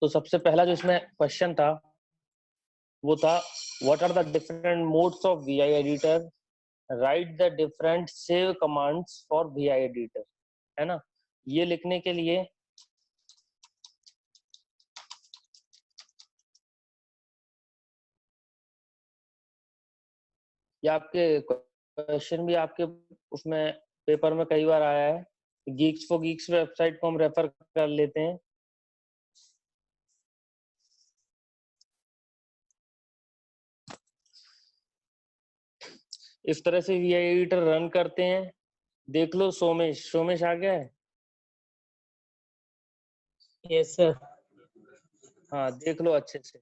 तो सबसे पहला जो इसमें क्वेश्चन था वो था what are the different modes of VI editor, write the different save commands for VI editor, है ना। ये लिखने के लिए ये आपके क्वेश्चन भी आपके उसमें पेपर में कई बार आया है। गीक्स फॉर गीक्स वेबसाइट को हम रेफर कर लेते हैं। इस तरह से वीआई एडिटर रन करते हैं। देख लो सोमेश आ गया है। Yes sir. हाँ देख लो अच्छे से।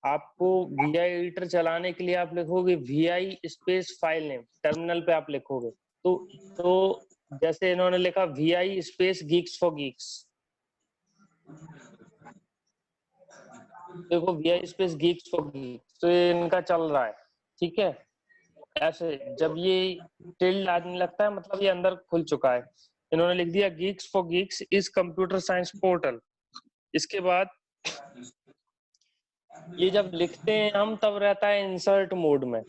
आपको वीआई एडिटर चलाने के लिए आप लिखोगे vi space file name, terminal पे आप लिखोगे। तो जैसे इन्होंने लिखा vi space Geeks for Geeks, देखो vi space Geeks for Geeks, तो ये इनका चल रहा है, ठीक है। ऐसे जब ये टिल्ड आने लगता है मतलब ये अंदर खुल चुका है। इन्होंने लिख दिया Geeks for Geeks is computer science portal. इसके बाद ये जब लिखते हैं हम तब रहता है इंसर्ट मोड में,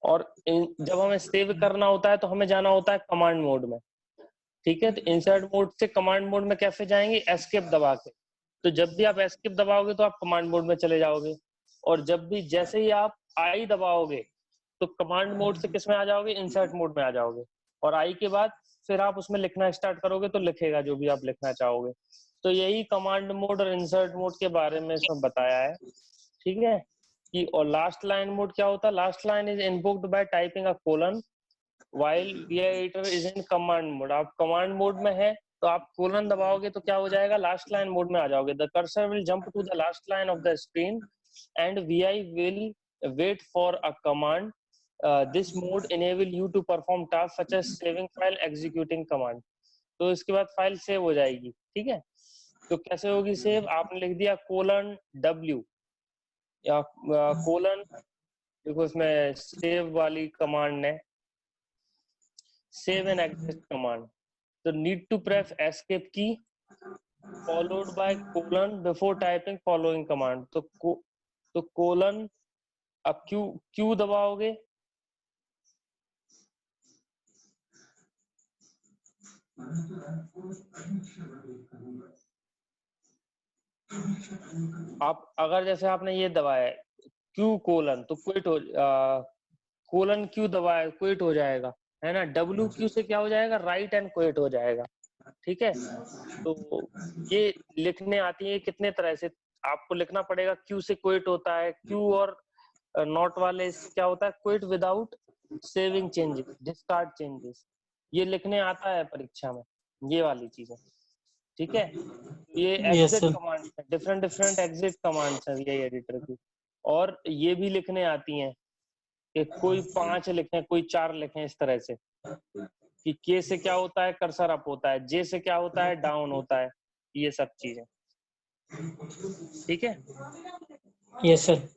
और जब हमें सेव करना होता है तो हमें जाना होता है कमांड मोड में, ठीक है। तो इंसर्ट मोड से कमांड मोड में कैसे जाएंगे, एस्केप दबा के। तो जब भी आप एस्केप दबाओगे तो आप कमांड मोड में चले जाओगे, और जब भी जैसे ही आप आई दबाओगे तो कमांड मोड से किस में आ जाओगे, इंसर्ट मोड में आ जाओगे। और आई के बाद फिर आप उसमें लिखना स्टार्ट करोगे तो लिखेगा जो भी आप लिखना चाहोगे। तो यही कमांड मोड और इंसर्ट मोड के बारे में इसमें बताया है, ठीक है। कि और लास्ट लाइन मोड क्या होता है, last line is invoked bye typing a colon while VI editor is in command mode. आप कमांड मोड में है तो आप कोलन दबाओगे तो क्या हो जाएगा, लास्ट लाइन मोड में आ जाओगे। The cursor will jump to the last line of the screen and VI will wait for a command. This mode enable you to perform task such as saving file, executing command. तो इसके बाद file save हो जाएगी, ठीक है। तो कैसे होगी सेव, आपने लिख दिया कोलन W या कोलन, देखो इसमें सेव वाली कमांड है, सेव एंड एग्जिट कमांड। तो नीड टू प्रेस एस्केप की followed by colon before typing following command. तो कोलन, अब क्यू दबाओगे, आप अगर जैसे आपने ये दबाया क्यू कोलन तो क्विट हो, कोलन क्यू दबाया क्विट हो जाएगा, है ना। डब्ल्यू क्यू से क्या हो जाएगा, राइट एंड क्विट हो जाएगा, ठीक है। तो ये लिखने आती है कितने तरह से, आपको लिखना पड़ेगा क्यू से क्विट होता है, क्यू और नॉट वाले से क्या होता है, quit without saving changes, discard changes. ये लिखने आता है परीक्षा में, ये वाली चीजें, ठीक है। ये exit command, different different exit commands है ये एडिटर की। और ये भी लिखने आती हैं कि कोई 5 लिखें कोई 4 लिखें, इस तरह से कि के से क्या होता है, कर्सर अप होता है, जे से क्या होता है, डाउन होता है, ये सब चीजें, ठीक है। Yes sir.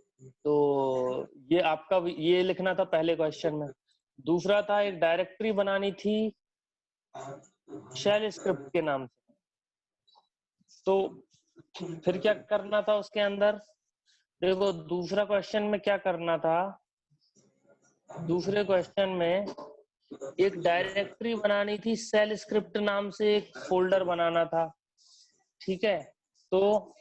तो ये आपका ये लिखना था पहले क्वेश्चन में। दूसरा था एक डायरेक्टरी बनानी थी शेल स्क्रिप्ट के नाम से। तो फिर क्या करना था उसके अंदर, देखो दूसरा क्वेश्चन में क्या करना था, दूसरे क्वेश्चन में एक डायरेक्टरी बनानी थी, सेल स्क्रिप्ट नाम से एक फोल्डर बनाना था, ठीक है। तो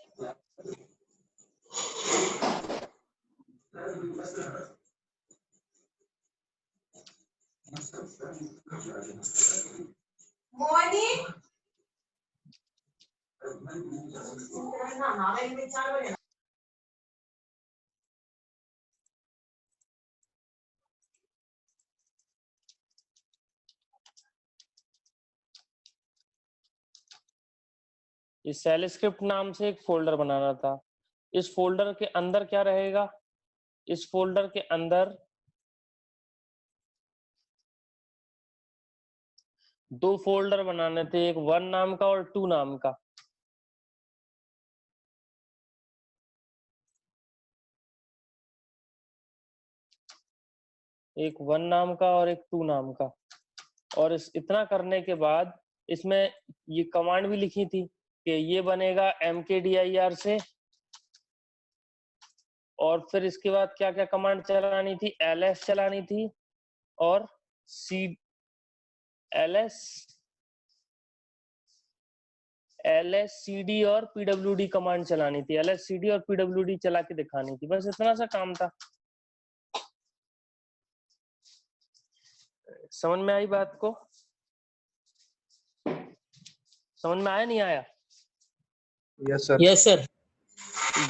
इस सेल स्क्रिप्ट नाम से एक फोल्डर बनाना था। इस फोल्डर के अंदर क्या रहेगा, इस फोल्डर के अंदर 2 फोल्डर बनाने थे, एक 1 नाम का और 2 नाम का। एक 1 नाम का और एक 2 नाम का। और इतना करने के बाद इसमें ये कमांड भी लिखी थी कि ये बनेगा mkdir से और फिर इसके बाद क्या क्या कमांड चलानी थी, ls चलानी थी और ls cd और pwd कमांड चलानी थी, ls cd और pwd चला के दिखानी थी, बस इतना सा काम था। समझ में आई बात को? समझ में आया नहीं आया? Yes sir. Yes sir.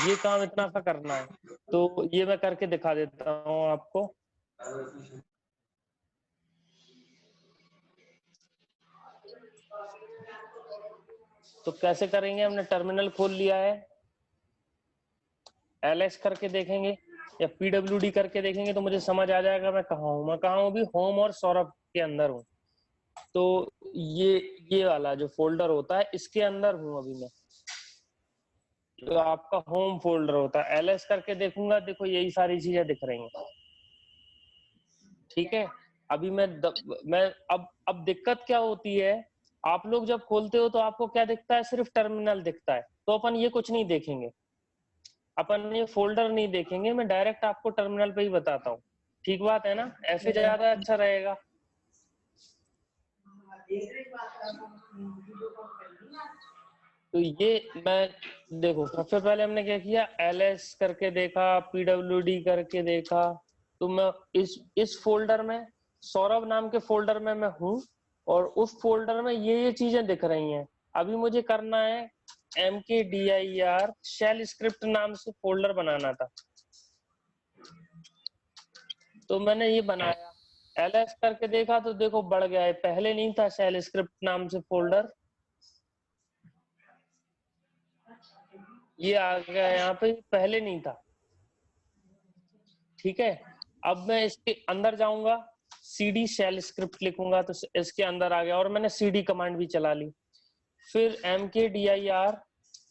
ये काम इतना सा करना है, तो ये मैं करके दिखा देता हूँ आपको। तो कैसे करेंगे, हमने टर्मिनल खोल लिया है, ls करके देखेंगे या pwd करके देखेंगे तो मुझे समझ आ जाएगा मैं कहाँ हूँ। मैं कहाँ हूँ अभी, होम और सौरभ के अंदर हूँ। तो ये वाला जो फोल्डर होता है इसके अंदर हूँ अभी मैं, तो आपका होम फोल्डर होता है। ls करके देखूंगा, देखो यही सारी चीजें दिख रही हैं, ठीक है। अभी मैं अब दिक्कत क्या होती है, आप लोग जब खोलते हो तो आपको क्या दिखता है, सिर्फ टर्मिनल दिखता है। तो अपन ये कुछ नहीं देखेंगे, अपन ये फोल्डर नहीं देखेंगे, मैं डायरेक्ट आपको टर्मिनल पे ही बताता हूँ। ठीक बात है ना? ऐसे ज्यादा अच्छा रहेगा। तो ये मैं देखो, सबसे पहले हमने क्या किया, ls करके देखा, pwd करके देखा। तो मैं इस फोल्डर में, सौरभ नाम के फोल्डर में मैं हूँ, और उस फोल्डर में ये चीजें दिख रही हैं। अभी मुझे करना है mkdir शेल स्क्रिप्ट नाम से फोल्डर बनाना था, तो मैंने ये बनाया। ls करके देखा तो देखो बढ़ गया है, पहले नहीं था शेल स्क्रिप्ट नाम से फोल्डर, ये आ गया यहाँ पे, पहले नहीं था। ठीक है, अब मैं इसके अंदर जाऊंगा, cd शेल स्क्रिप्ट लिखूंगा तो इसके अंदर आ गया, और मैंने cd कमांड भी चला ली। फिर mkdir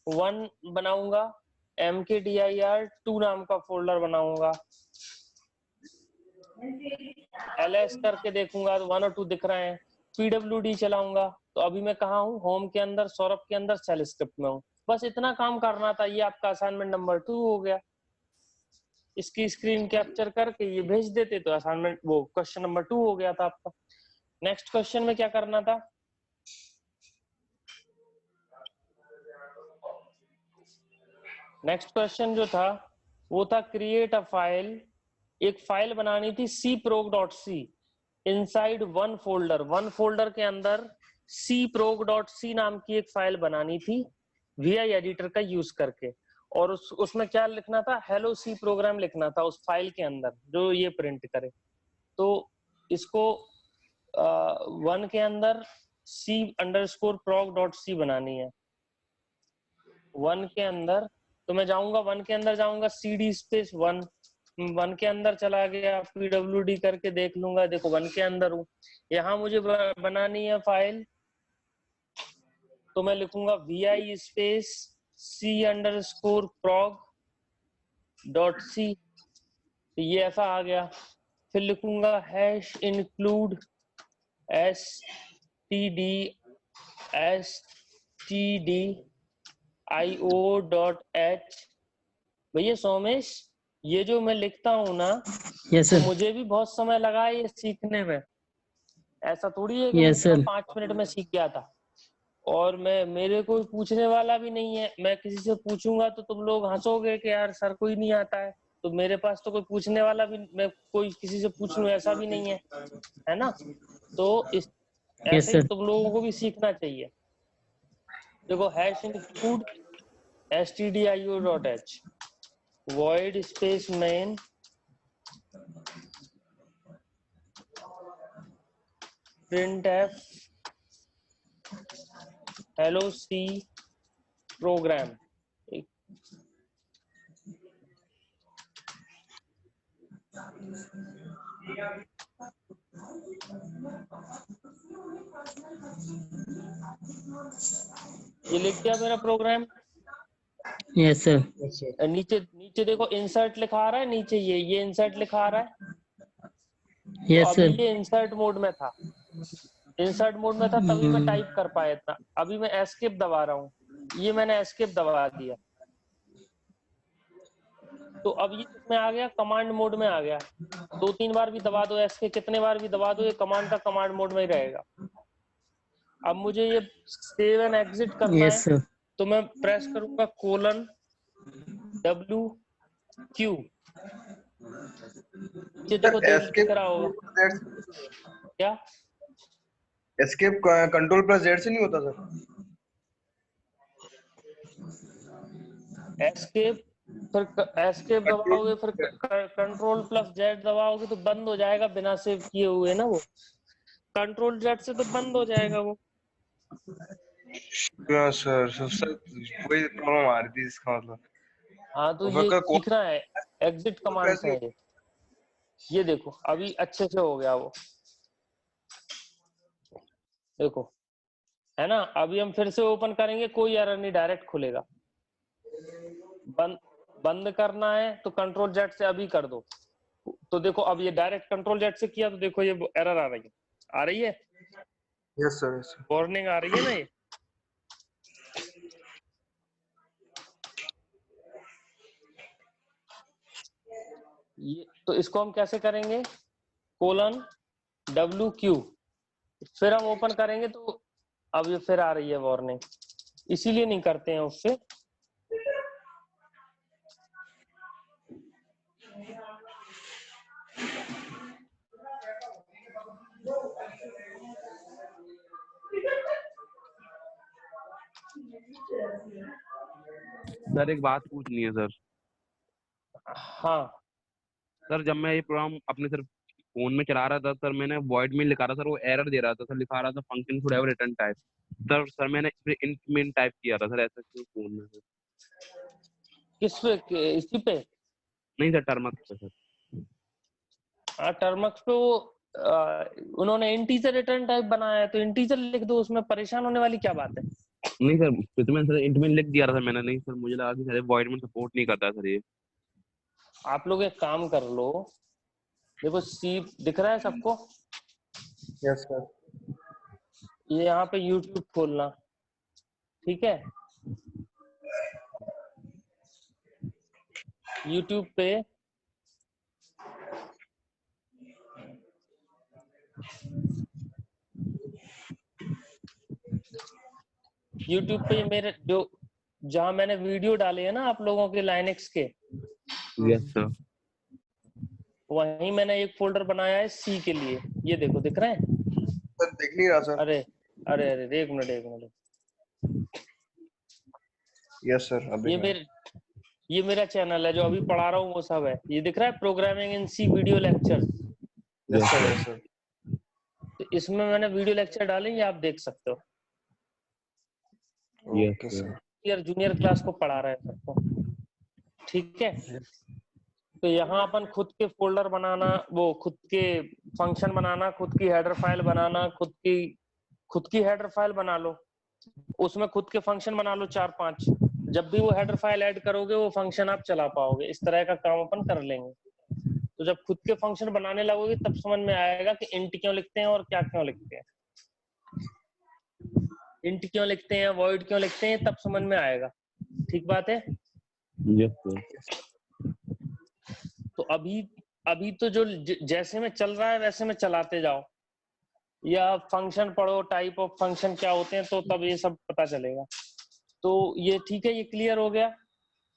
1 बनाऊंगा, mkdir 2 नाम का फोल्डर बनाऊंगा, ls करके देखूंगा तो 1 और 2 दिख रहे हैं। pwd चलाऊंगा तो अभी मैं कहाँ हूँ, होम के अंदर, सौरभ के अंदर, शेल स्क्रिप्ट में हूँ। बस इतना काम करना था, ये आपका असाइनमेंट नंबर 2 हो गया। इसकी स्क्रीन कैप्चर करके ये भेज देते तो असाइनमेंट, वो क्वेश्चन नंबर 2 हो गया था आपका। नेक्स्ट क्वेश्चन में क्या करना था, नेक्स्ट क्वेश्चन जो था वो था क्रिएट अ फाइल, एक फाइल बनानी थी cprog.c inside one folder, one folder के अंदर cprog.c नाम की एक फाइल बनानी थी VI एडिटर का यूज करके, और उसमें क्या लिखना था, हेलो सी प्रोग्राम लिखना था उस फाइल के अंदर जो ये प्रिंट करे। तो इसको वन के अंदर c_prog.c बनानी है, वन के अंदर। तो मैं जाऊंगा, वन के अंदर जाऊंगा, cd स्पेस 1, वन के अंदर चला गया, pwd करके देख लूंगा, देखो वन के अंदर हूँ। यहाँ मुझे बनानी है फाइल, तो मैं लिखूंगा vi स्पेस c_prog.c, तो ये ऐसा आ गया। फिर लिखूंगा हैश इंक्लूड stdio.h। भैया सोमेश, ये जो मैं लिखता हूँ ना, यस तो सर। मुझे भी बहुत समय लगा है ये सीखने में, ऐसा थोड़ी है कि यस मैं सर। 5 मिनट में सीख गया था। और मेरे कोई पूछने वाला भी नहीं है, मैं किसी से पूछूंगा तो तुम लोग हंसोगे कि यार सर कोई नहीं आता है, तो मेरे पास तो कोई पूछने वाला भी, मैं कोई किसी से पूछ लूं ऐसा भी नहीं है ना। तो यस ऐसे ही सर। तुम लोगों को भी सीखना चाहिए। देखो hash include stdio.h void space main printf hello c program। ये लिख दिया मेरा प्रोग्राम। Yes sir. नीचे नीचे देखो इंसर्ट लिखा आ रहा है, नीचे ये इंसर्ट लिखा आ रहा है। तो यस अभी सर। ये इंसर्ट मोड में था, इंसर्ट मोड में था तभी मैं टाइप कर पाया था। अभी मैं एस्केप दबा रहा हूँ, ये मैंने एस्केप दबा दिया। तो अब ये इसमें आ गया, कमांड मोड में आ गया। 2-3 बार भी दबा दो एस्के, कितने बार भी दबा दो, ये कमांड का कमांड मोड में ही रहेगा। अब मुझे ये सेव एंड एग्जिट करना Yes, है, sir. तो मैं प्रेस करूंगा :W Q। ये देखो सर दिख एस्केप रहा होगा क्या? एस्केप कंट्रोल प्लस जेड से नहीं होता सर? एस्केप, फिर एस्केप दबाओगे, फिर कंट्रोल प्लस जेड दबाओगे तो बंद हो जाएगा बिना सेव किए हुए ना। वो कंट्रोल जेड से तो बंद हो जाएगा वो। सर वही प्रॉब्लम आ रही थी इसका मतलब। हाँ, तो और ये फिर सीखना है, एग्जिट कमांड्स प्रेस हैं ये देखो अभी अच्छे से हो गया वो, देखो है ना। अभी हम फिर से ओपन करेंगे, कोई एरर नहीं, डायरेक्ट खुलेगा। बंद करना है तो कंट्रोल जेड से अभी कर दो, तो देखो अब ये डायरेक्ट कंट्रोल जेड से किया तो देखो ये एरर आ रही है। Yes sir. वार्निंग आ रही है ना ये। तो इसको हम कैसे करेंगे, :W Q, फिर हम ओपन करेंगे तो अब ये फिर आ रही है वार्निंग, इसीलिए नहीं करते हैं उससे। सर एक बात पूछनी है सर। हाँ सर जब मैं ये प्रोग्राम अपने सर फोन में चला रहा था सर, मैंने वॉइड मेल लिखा रहा था सर, वो एरर दे रहा था सर, लिखा रहा था function should have return type. Sir मैंने इंट मेन टाइप किया था सर, ऐसा क्यों फोन में सर? किस पे, इसी पे? नहीं सर, टर्मक्स पे सर। हाँ, टर्मक्स पे वो उन्होंने इंटीजर रिटर्न टाइप बनाया है, तो इंटीजर लिख दो, उसमें परेशान होने वाली क्या बात है। नहीं सर, फिर तो मैंने सर इंट मेन लिख दिया था मैंने। नहीं सर, मुझे लगा कि सर वॉइड में सपोर्ट नहीं करता सर ये। आप लोग एक काम कर लो, देखो सी दिख रहा है सबको, यस सर। ये यहाँ पे YouTube खोलना, ठीक है। YouTube पे ये मेरे जो जहां मैंने वीडियो डाले है ना आप लोगों के लाइनक्स के, यस सर। वहीं मैंने एक फोल्डर बनाया है सी के लिए। ये देखो दिख रहा है? सर देख नहीं रहा सर। अरे अरे अरे, एक मिनट। यस सर अभी ये मेरा चैनल है, जो अभी पढ़ा रहा हूँ वो सब है। ये दिख रहा है, programming in C video lecture. Yes sir. तो इसमें मैंने वीडियो लेक्चर डाले, ये आप देख सकते हो। Okay sir. यार जूनियर क्लास को पढ़ा रहा है सबको, ठीक है। तो यहाँ अपन खुद के फोल्डर बनाना, वो खुद के फंक्शन बनाना, खुद की हेडर फाइल बनाना, खुद की हेडर फाइल बना लो, उसमें खुद के फंक्शन बना लो 4-5। जब भी वो हेडर फाइल ऐड करोगे वो फंक्शन आप चला पाओगे। इस तरह का काम अपन कर लेंगे। तो जब खुद के फंक्शन बनाने लगोगे तब समझ में आएगा कि इंट क्यों लिखते हैं और क्या क्यों लिखते हैं। इंट क्यों लिखते हैं, वॉइड क्यों लिखते हैं, तब समझ में आएगा। ठीक बात है। Yes sir. तो अभी तो जो जैसे में चल रहा है वैसे में चलाते जाओ, या फंक्शन पढ़ो, टाइप ऑफ फंक्शन क्या होते हैं, तो तब ये सब पता चलेगा। तो ये ठीक है, ये क्लियर हो गया।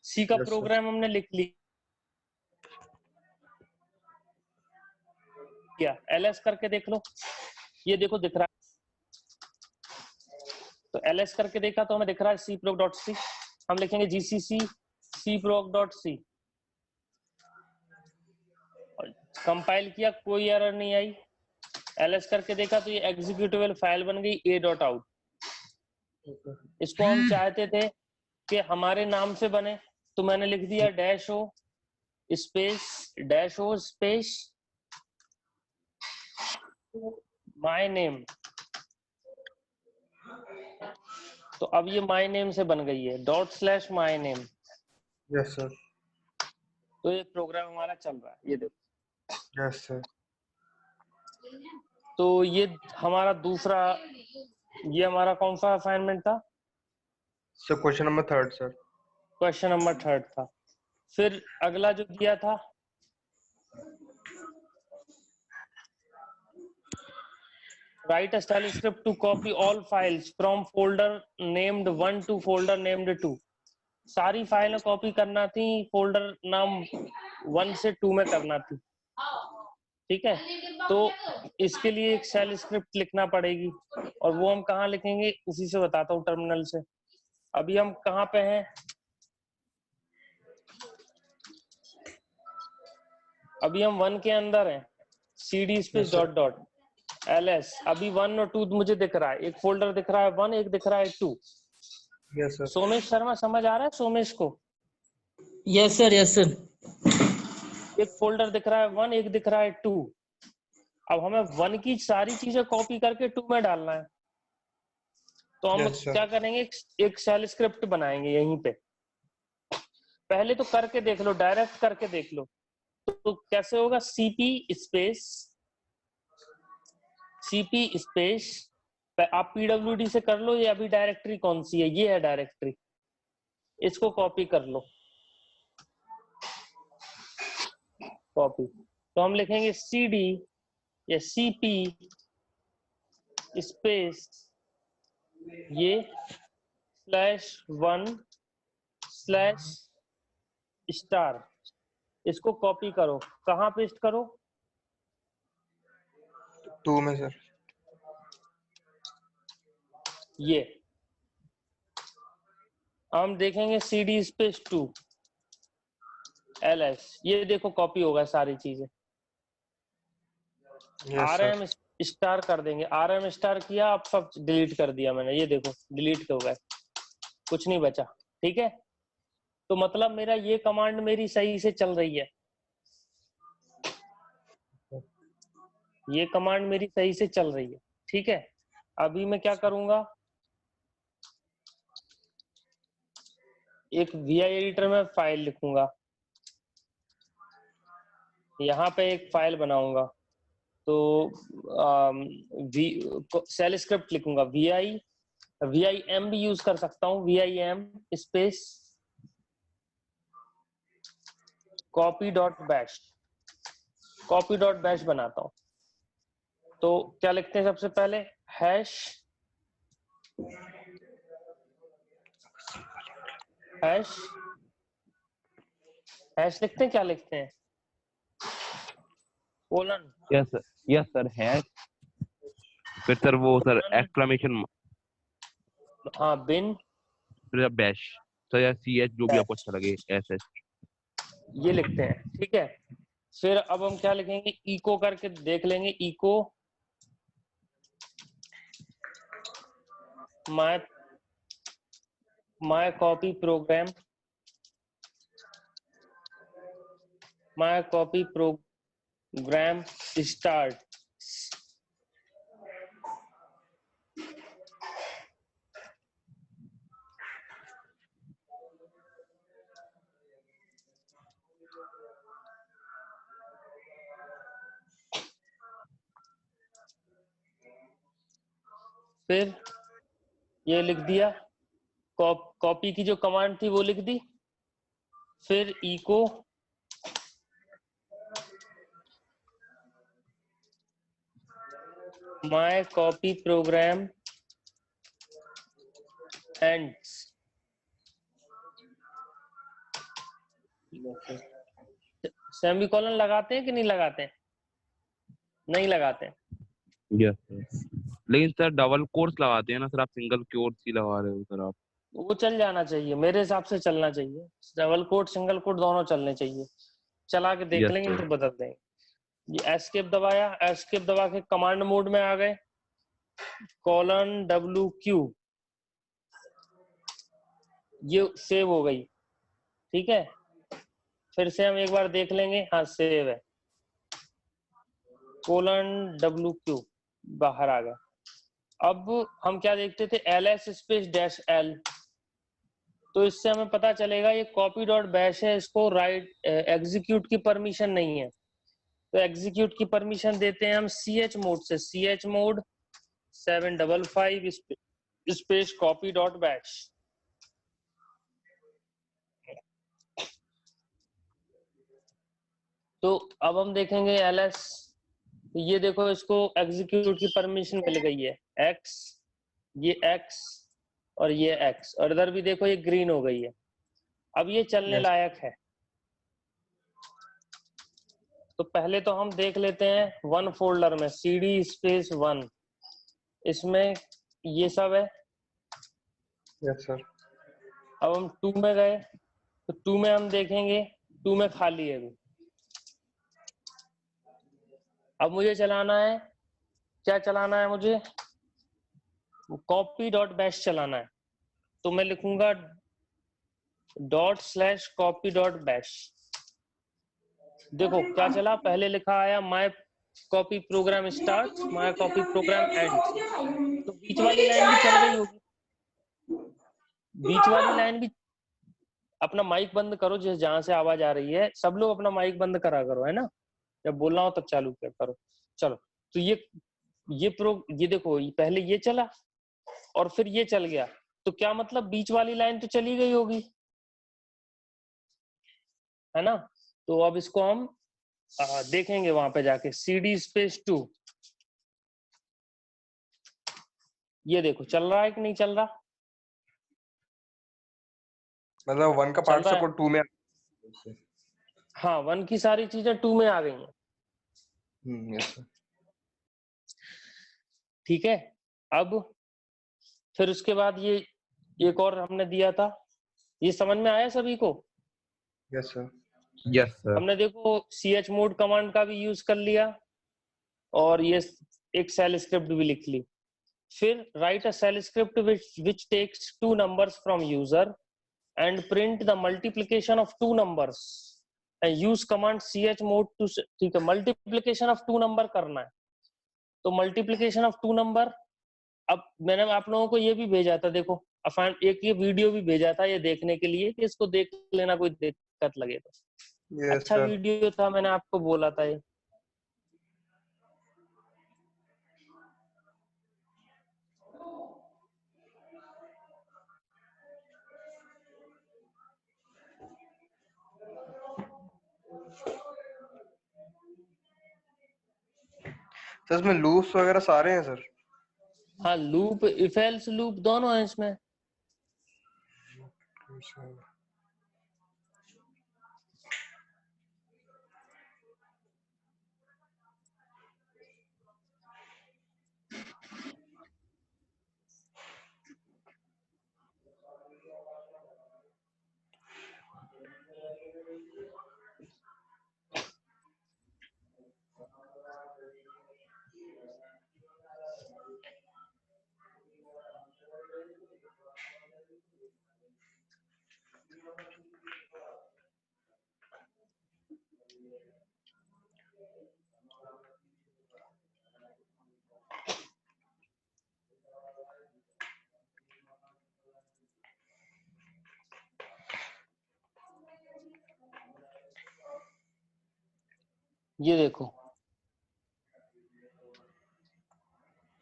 सी का प्रोग्राम हमने लिख लिया। एलएस करके देख लो, ये देखो दिख रहा है। तो एलएस करके देखा तो हमें दिख रहा है cproc.c। हम लिखेंगे gcc cproc.c। कंपाइल किया, कोई एरर नहीं आई। एलएस करके देखा तो ये एग्जीक्यूटेबल फाइल बन गई a.out। इसको हम चाहते थे कि हमारे नाम से बने, तो मैंने लिख दिया -o स्पेस माय नेम। तो अब ये माय नेम से बन गई है, ./my name। Yes sir. तो ये प्रोग्राम हमारा चल रहा है, ये देखो। Yes sir. तो ये हमारा दूसरा, ये हमारा कौन सा असाइनमेंट था? Sir question number 3 sir. Question number 3 था। फिर अगला जो दिया था write a style script to copy all files from folder named 1 to folder named 2. सारी फाइलें कॉपी करना थी, फोल्डर नाम 1 से 2 में करना थी। ठीक है, तो इसके लिए एक शेल स्क्रिप्ट लिखना पड़ेगी और वो हम कहाँ लिखेंगे उसी से बताता हूँ, टर्मिनल से। अभी हम कहाँ पे हैं? अभी हम 1 के अंदर हैं, cd space dot dot ls। अभी 1 और 2 मुझे दिख रहा है, एक फोल्डर दिख रहा है 1, एक दिख रहा है 2। Yes sir. सोमेश शर्मा समझ आ रहा है सोमेश को? Yes sir, yes sir. एक फोल्डर दिख रहा है 1, एक दिख रहा है 2। अब हमें 1 की सारी चीजें कॉपी करके 2 में डालना है, तो हम Yes, sir. क्या करेंगे, एक शेल स्क्रिप्ट बनाएंगे यहीं पे। पहले तो करके देख लो, डायरेक्ट करके देख लो तो कैसे होगा। cp स्पेस आप pwd से कर लो, ये अभी डायरेक्टरी कौन सी है, ये है डायरेक्टरी, इसको कॉपी कर लो, कॉपी। तो हम लिखेंगे cd या cp स्पेस ये /1/* इसको कॉपी करो, कहाँ पेस्ट करो? 2 में सर। ये हम देखेंगे cd स्पेस 2 ls, ये देखो कॉपी होगा सारी चीजें। Yes sir. rm स्टार कर देंगे, rm स्टार किया, अब सब डिलीट कर दिया मैंने, ये देखो डिलीट हो गए, कुछ नहीं बचा। ठीक है, तो मतलब मेरा ये कमांड मेरी सही से चल रही है, ये कमांड मेरी सही से चल रही है। ठीक है, अभी मैं क्या करूंगा, एक vi एडिटर में फाइल लिखूंगा, यहाँ पे एक फाइल बनाऊंगा, तो शेल स्क्रिप्ट लिखूंगा vim भी यूज कर सकता हूँ, vim स्पेस copy.bash बनाता हूँ। तो क्या लिखते हैं सबसे पहले, हैश लिखते हैं, क्या लिखते हैं, कोलन। यस सर है। फिर सर वो सर एक्सक्लेमेशन, हाँ, बिन फिर बैश सर या ch जो भी आपको अच्छा लगे sh। ये लिखते हैं। ठीक है, फिर अब हम क्या लिखेंगे, इको करके देख लेंगे, echo my copy program start. फिर ये लिख दिया, कॉपी की जो कमांड थी वो लिख दी। फिर echo my copy program ends. Semicolon लगाते हैं कि नहीं लगाते हैं? नहीं लगाते हैं। यस सर, लेकिन सर डबल कोट्स लगाते हैं ना सर, आप सिंगल कोट्स ही लगा रहे हो सर आप। वो चल जाना चाहिए, मेरे हिसाब से चलना चाहिए, डबल कोट सिंगल कोट दोनों चलने चाहिए। चला के देख यस लेंगे, सर। तो बदल देंगे। ये एस्केप दबाया, एस्केप दबा के कमांड मोड में आ गए, :wq, ये सेव हो गई। ठीक है, फिर से हम एक बार देख लेंगे, हाँ सेव है, :wq बाहर आ गया। अब हम क्या देखते थे, ls स्पेस -l, तो इससे हमें पता चलेगा ये कॉपी डॉट बैश है, इसको राइट एग्जीक्यूट की परमिशन नहीं है, तो एग्जीक्यूट की परमिशन देते हैं हम ch मोड से, chmod 755 space copy dot bash. अब हम देखेंगे ls, ये देखो इसको एग्जीक्यूट की परमिशन मिल गई है, x, ये x और ये x, और इधर भी देखो ये ग्रीन हो गई है। अब ये चलने Yes. लायक है। तो पहले तो हम देख लेते हैं वन फोल्डर में cd स्पेस 1, इसमें ये सब है। Yes, sir. अब हम 2 में गए तो 2 में हम देखेंगे 2 में खाली है अभी। अब मुझे चलाना है, क्या चलाना है मुझे, कॉपी डॉट बैश चलाना है। तो मैं लिखूंगा ./copy.bash। देखो क्या चला, पहले लिखा आया my copy program start, my copy program end. तो बीच वाली लाइन भी चल गई होगी, बीच वाली लाइन भी। अपना माइक बंद करो, जिस जहां से आवाज आ रही है सब लोग अपना माइक बंद करा करो, है ना, जब बोलना हो तब चालू किया करो। चलो, तो ये देखो, पहले ये चला और फिर ये चल गया, तो क्या मतलब बीच वाली लाइन तो चली गई होगी, है ना। तो अब इसको हम देखेंगे वहां पे जाके cd स्पेस 2, ये देखो चल रहा है कि नहीं चल रहा। मतलब 1 का चल पार्ट रहा है, सपोर्ट 2 में। हाँ 1 की सारी चीजें 2 में आ गई हैं। Yes, sir. ठीक है, अब फिर उसके बाद ये एक और हमने दिया था, ये समझ में आया सभी को। Yes, sir. Yes sir. हमने देखो chmod कमांड का भी यूज कर लिया और ये एक सेल स्क्रिप्ट भी लिख ली। फिर write a shell script which takes 2 numbers from user and print the multiplication of 2 numbers and use command chmod to, ठीक है, मल्टीप्लीकेशन ऑफ 2 नंबर करना है। तो मल्टीप्लीकेशन ऑफ 2 नंबर, अब मैंने आप लोगों को ये भी भेजा था, देखो अफान एक ये वीडियो भी भेजा था ये देखने के लिए कि इसको देख लेना, कोई दिक्कत लगे तो। Yes, अच्छा sir. वीडियो था, मैंने आपको बोला था ये। सर इसमें लूप्स वगैरह सारे हैं सर। हाँ, लूप, इफ एल्स लूप दोनों है इसमें। ये देखो,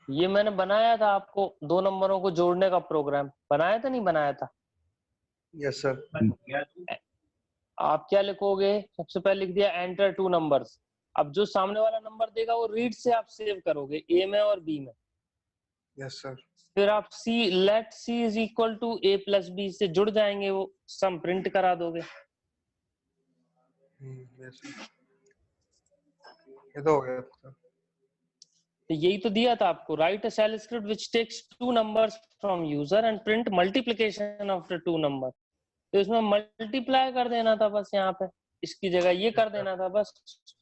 ये मैंने बनाया था आपको 2 नंबरों को जोड़ने का प्रोग्राम बनाया था, नहीं बनाया था। Yes sir. आप क्या लिखोगे, सबसे पहले लिख दिया एंटर 2 नंबर्स। अब जो सामने वाला नंबर देगा वो रीड से आप सेव करोगे, ए में और बी में। Yes sir. फिर आप c, let c is equal to a plus b से जुड़ जाएंगे, वो सम प्रिंट करा दोगे। यस सर, ये तो हो गया सर। तो यही तो दिया था आपको, write a shell script which takes 2 numbers from user and print multiplication of the 2 number. तो इसमें मल्टीप्लाई कर देना था बस, यहाँ पे इसकी जगह ये कर देना था बस,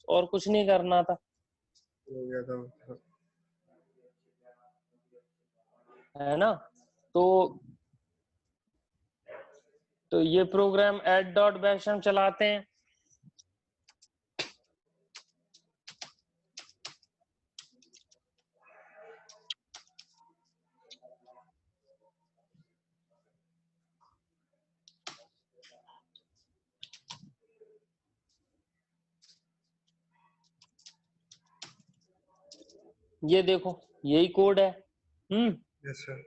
और कुछ नहीं करना था, हो गया था सर। है ना। तो ये प्रोग्राम एड डॉट बैश हम चलाते हैं। ये देखो यही कोड है। Yes sir.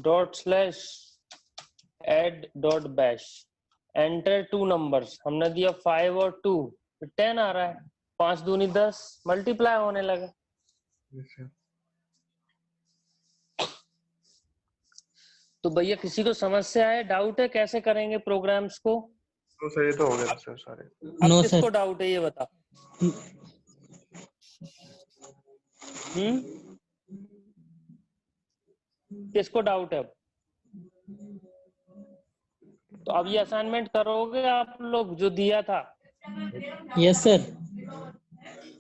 Dot slash add dot bash, enter 2 numbers, हमने दिया 5 और 2, 10 आ रहा है, 5 दूनी 10, मल्टीप्लाई होने लगा। Yes, sir. तो भैया किसी को समस्या है, डाउट है कैसे करेंगे प्रोग्राम्स को? तो सर ये तो हो गया सर सारे। अब नो किसको सर। डाउट है ये बता। किसको डाउट है अब? तो अब ये असाइनमेंट करोगे आप लोग जो दिया था? Yes sir.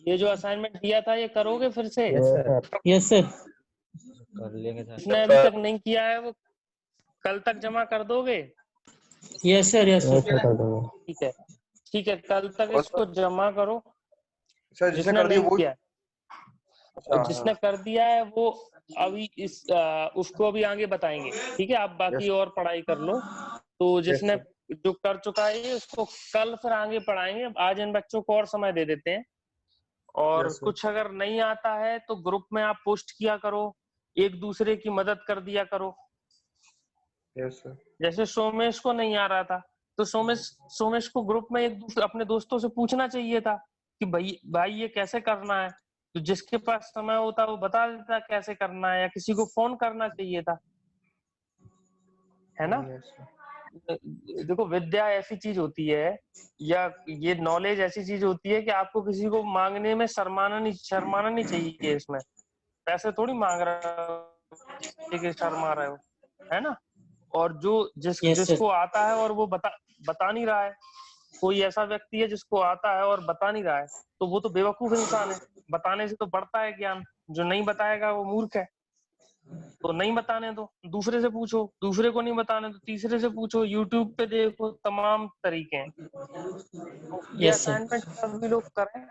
ये जो असाइनमेंट दिया था ये करोगे फिर से? Yes sir. कर लेंगे सर। जिसने अभी तक नहीं किया है वो कल तक जमा कर दोगे? Yes sir. Yes sir. ठीक है, ठीक है, कल तक और इसको जमा करो। सर जिसने जिसने कर दिया नहीं वो, किया, अच्छा जिसने कर दिया है वो अभी उसको अभी आगे बताएंगे। ठीक है, आप बाकी और पढ़ाई कर लो। तो जिसने जो कर चुका है उसको कल फिर आगे पढ़ाएंगे। आज इन बच्चों को और समय दे देते हैं। और Yes, sir. कुछ अगर नहीं आता है तो ग्रुप में आप पोस्ट किया करो, एक दूसरे की मदद कर दिया करो। Yes sir. जैसे सोमेश को नहीं आ रहा था तो सोमेश को ग्रुप में एक दूसरे अपने दोस्तों से पूछना चाहिए था कि भाई ये कैसे करना है। तो जिसके पास समय होता वो बता देता कैसे करना है, या किसी को फोन करना चाहिए था, है ना? Yes, sir. देखो, विद्या ऐसी चीज होती है, या ये नॉलेज ऐसी चीज होती है कि आपको किसी को मांगने में शर्माना नहीं चाहिए। इसमें पैसे थोड़ी मांग रहे हो कि शर्मा रहे हो, है ना? और यस सर। जिसको आता है और वो बता नहीं रहा है, कोई ऐसा व्यक्ति है जिसको आता है और बता नहीं रहा है, तो वो तो बेवकूफ इंसान है। बताने से तो बढ़ता है ज्ञान। जो नहीं बताएगा वो मूर्ख है। तो नहीं बताने दो, दूसरे से पूछो। दूसरे को नहीं बताने तो तीसरे से पूछो। यूट्यूब पे देखो, तमाम तरीके हैं। तो ये यस सर। असाइनमेंट सभी लोग करें।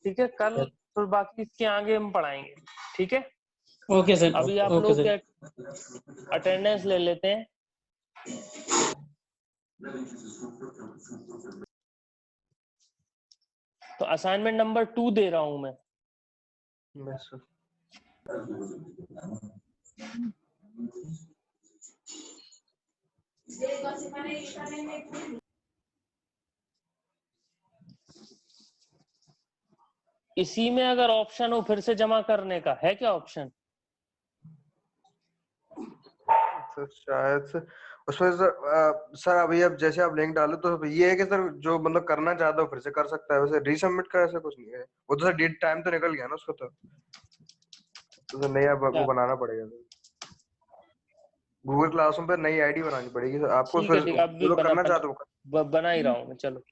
ठीक है, कल फिर बाकी इसके आगे हम पढ़ाएंगे। ठीक है, ओके सर। अभी आप ओके लोग सर। अटेंडेंस ले लेते हैं। तो असाइनमेंट नंबर 2 दे रहा हूं मैं। Yes, sir. इसी में अगर ऑप्शन हो फिर से जमा करने का, है क्या ऑप्शन? सर शायद से उसमें सर अभी अब जैसे आप लिंक डालो तो ये है कि सर जो मतलब करना चाहता हो फिर से कर सकता है, वैसे रीसबमिट का ऐसा कुछ नहीं है। वो तो सर डेट टाइम तो निकल गया ना उसका, तो सर नया वो बनाना पड़ेगा सर। गूगल क्लासरूम पे नई आईडी बनानी पड़ेगी सर आपको। ठीक है, फिर ठीक है, अब भी जो लोग करना चाहते हो बना ही रहा हूं मैं। चलो,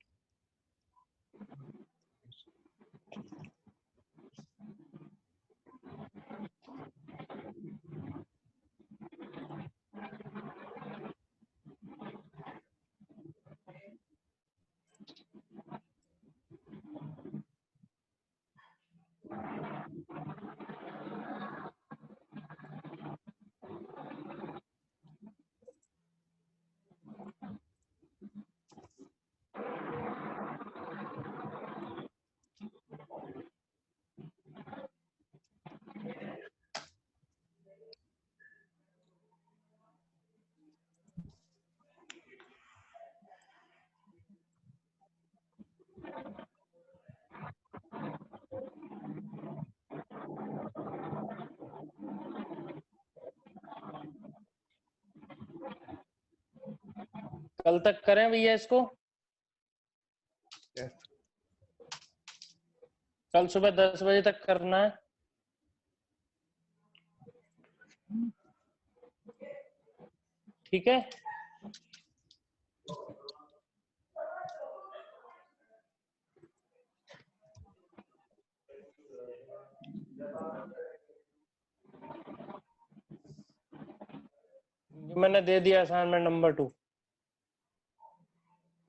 कल तक करें भैया इसको। Yes. कल सुबह 10 बजे तक करना है। ठीक है, मैंने दे दिया असाइनमेंट नंबर 2।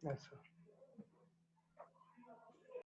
Yes, sir.